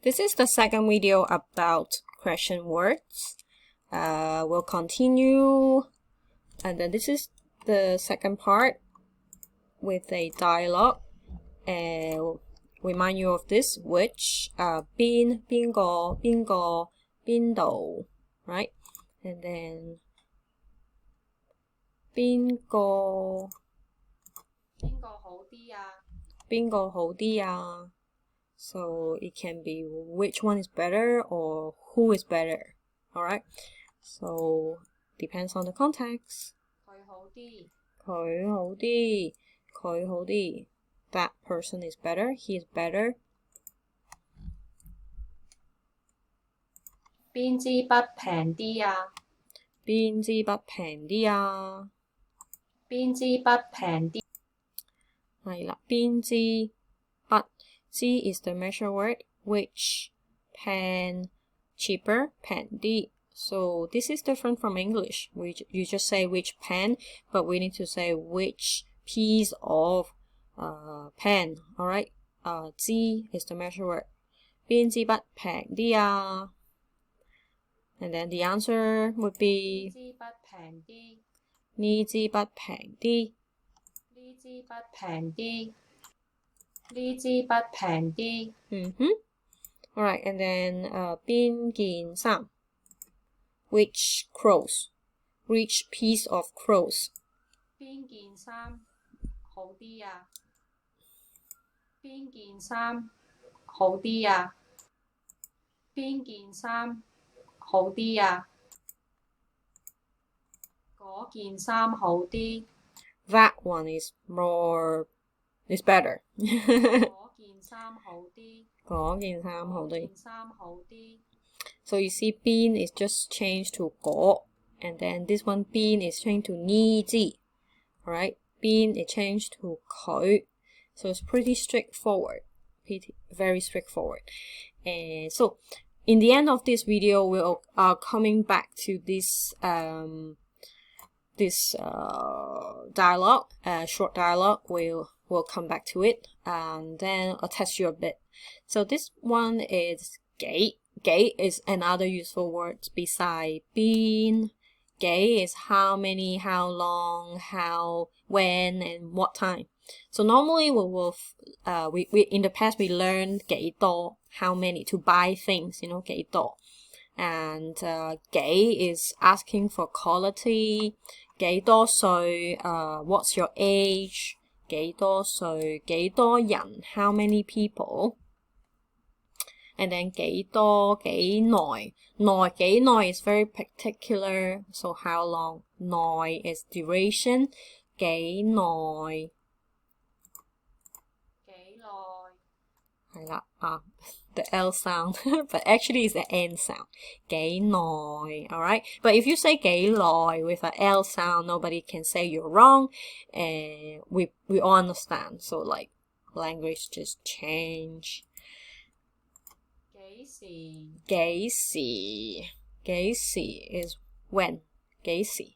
This is the second video about question words. We'll continue, and then this is the second part with a dialogue. And remind you of this, which, 邊個邊個邊度, right? And then 邊個好啲啊? So it can be which one is better or who is better. Alright? So depends on the context. 佢好啲. That person is better. He is better. 邊支筆平啲啊？係啦，邊支筆 支 is the measure word. Which pen cheaper? 平啲. So this is different from English. You just say which pen, but we need to say which piece of pen. Alright? 支 is the measure word. 邊支筆平啲啊? And then the answer would be 呢支筆平啲. Alright, and then 邊件衫 which clothes, which piece of clothes. 邊件衫好啲啊？嗰件衫好啲。That one is better. 嗰件衫好啲. So you see 邊 is just changed to 嗰, and then this one 邊 is changed to 呢支. Alright? 邊 is changed to 佢. So it's pretty straightforward. Very straightforward. And so in the end of this video, we are coming back to this dialogue, short dialogue. We'll come back to it, and then I'll test you a bit. So this one is 幾. 幾 is another useful word beside 邊. 幾 is how many, how long, how, when, and what time. So normally we in the past we learned 幾多, how many, to buy things, 幾多. And 幾 is asking for quality. 幾多歲, what's your age? 幾多歲, 幾多人, how many people. And then 幾多, 幾耐. 幾耐 is very particular, so how long. 耐 is duration. 幾耐. 係啦, the L sound, but actually it's the N sound. 幾耐, alright? But if you say 幾耐with an L sound, nobody can say you're wrong, and we all understand. So like language just change. 幾時 is when. 幾時.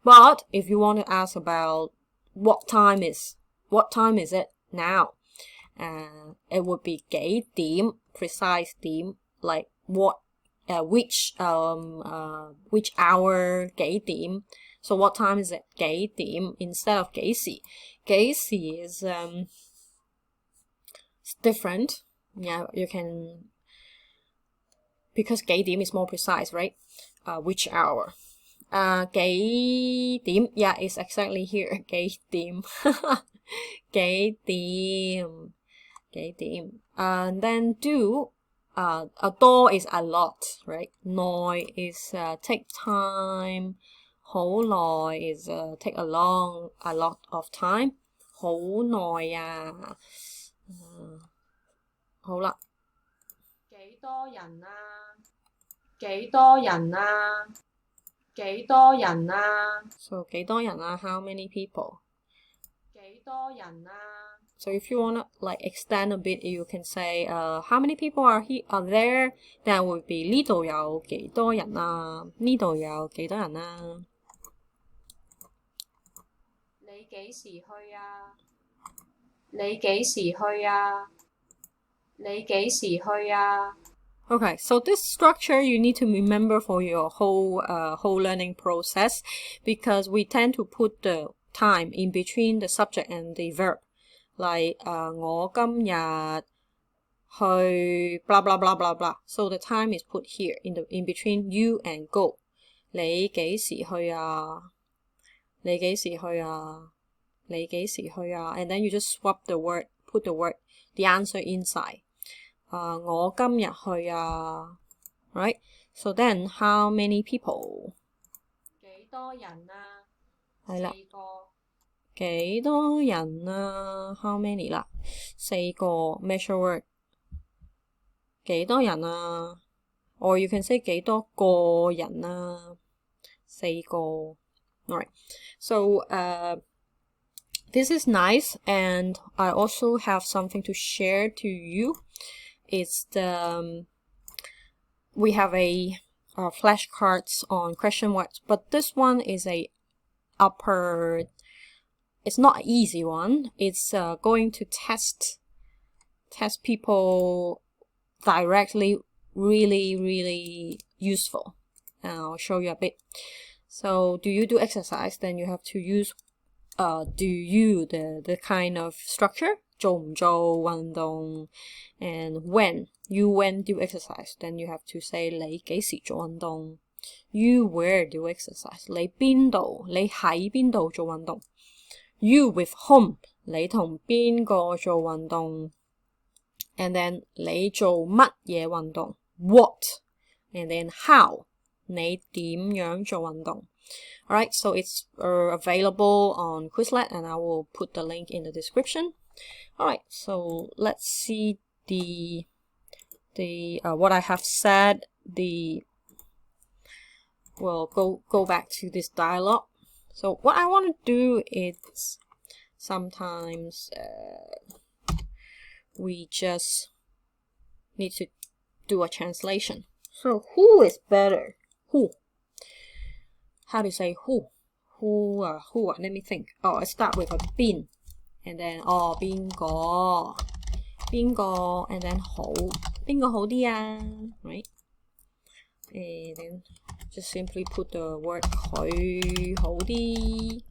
But if you want to ask about what time is it now? It would be 幾點, precise 點, like what, which hour, 幾點. So what time is it? 幾點 instead of 幾時. 幾時 is it's different. Yeah, you can, because 幾點 is more precise, right? Which hour. 幾點, yeah, it's exactly here. 幾點. 幾點. And then do,多 is a lot, right? 耐 is take time. 好耐 is take a lot of time. 好耐啊. 好啦. 幾多人啊? So 幾多人啊? How many people? 幾多人啊? So if you want to like extend a bit, you can say, how many people are there? That would be 呢度有幾多人啊? 呢度有幾多人啊? 你幾時去啊?你幾時去啊？ Okay, so this structure you need to remember for your whole learning process, because we tend to put the time in between the subject and the verb. Like 我今日去 blah blah blah blah blah. So the time is put here in between you and go. 你幾時去啊？你幾時去啊？你幾時去啊？ And then you just swap the word, put the answer inside. 我今日去啊 Right? So then, how many people? 幾多人啊？係啦，四個。幾多人啊 How many 啦？四個 measure word. 幾多人啊 Or you can say 幾多個人啊？四個 Alright. So, this is nice, and I also have something to share to you. It's we have a flashcards on question words, but this one is a it's not an easy one. It's going to test people directly, really useful. And I'll show you a bit. So do you do exercise? Then you have to use do you the kind of structure 做唔做運動 and when do exercise, then you have to say 你幾時做運動 you where do exercise, 你喺邊度做運動 you with whom, 你同邊個做運動 and then 你做乜嘢運動 what, and then how, 你點樣做運動 Alright, so it's available on Quizlet, and I will put the link in the description. Alright, so let's see the what I have said. We'll go back to this dialogue. So what I want to do is sometimes we just need to do a translation. So who is better? Who? How to say who? Who? Let me think. Oh, I start with a 邊 and then 邊個 and then 好邊個好啲啊 right? And then just simply put the word 佢好啲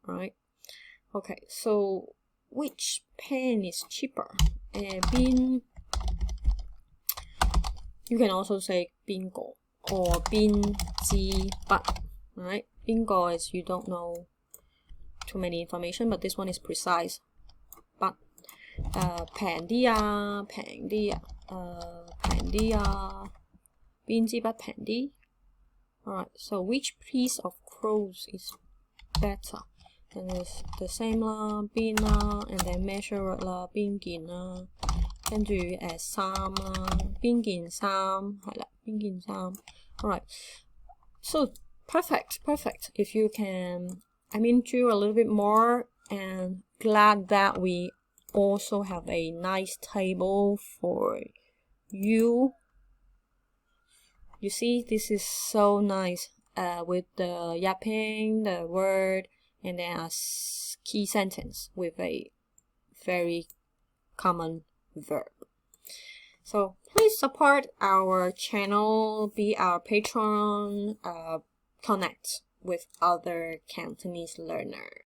right? Okay, so which pen is cheaper? 邊 you can also say 邊個 or 邊支筆 right? 邊個 is you don't know too many information, but this one is precise. 筆平啲啊平啲啊邊支筆平啲 Alright, so which piece of clothes is better? And it's the same 啦邊啦 and then measure 啦邊件啦跟住衫啦邊件衫係啦邊件衫 Alright, so perfect if you can do a little bit more, and glad that we also have a nice table for you. You see, this is so nice with the yapping, the word, and then a key sentence with a very common verb. So please support our channel, be our patron, connect with other Cantonese learners.